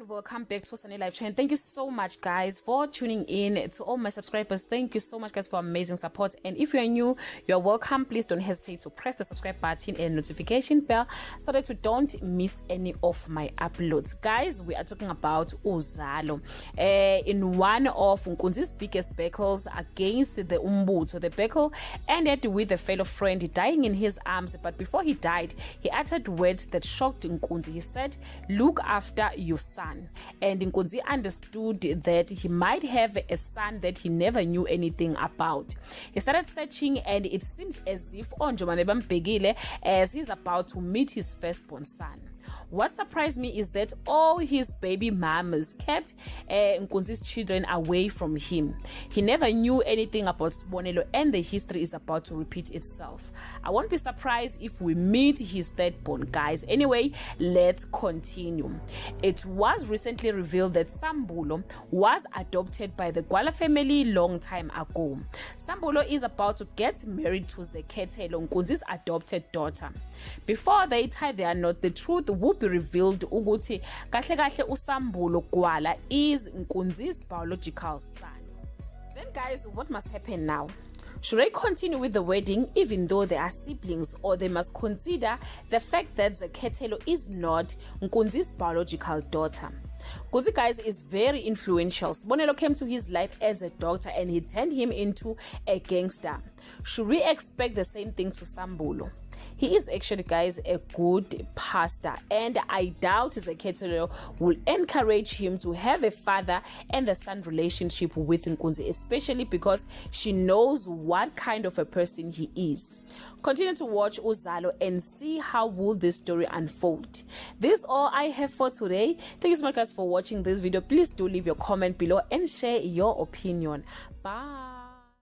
everyone, welcome back to Sunny Live Channel. Thank you so much guys for tuning in. To all my subscribers, thank you so much guys for amazing support, and if you are new, you're welcome. Please don't hesitate to press the subscribe button and notification bell so that you don't miss any of my uploads. Guys, we are talking about Uzalo in one of Nkunzi's biggest battles against the Umbutho. The battle ended with a fellow friend dying in his arms, but before he died, he uttered words that shocked Nkunzi. He said, "Look after your son." And Nkunzi understood that he might have a son that he never knew anything about. He started searching, and it seems as if Onjomane bambhekile as he's about to meet his firstborn son. What surprised me is that all his baby mamas kept Nkunzi's children away from him. He never knew anything about Sibonelo, and the history is about to repeat itself. I won't be surprised if we meet his thirdborn, guys. Anyway, let's continue. It was recently revealed that Sambulo was adopted by the Gwala family long time ago. Sambulo is about to get married to Zekethelo, Nkunzi's adopted daughter. Before they tie their knot, the truth will be revealed ukuthi kahle kahle uSambulo Gwala is Nkunzi's biological son. Then guys, what must happen now? Should they continue with the wedding even though they are siblings, or they must consider the fact that Zekethelo is not Nkunzi's biological daughter? Nkunzi, guys, is very influential. Sibonelo came to his life as a doctor and he turned him into a gangster. Should we expect the same thing to Sambulo? He is actually, guys, a good pastor, and I doubt Zekethelo will encourage him to have a father and the son relationship with Nkunzi, especially because she knows what kind of a person he is. Continue to watch Uzalo and see how will this story unfold. This is all I have for today. Thank you so much guys for watching this video. Please do leave your comment below and share your opinion. Bye.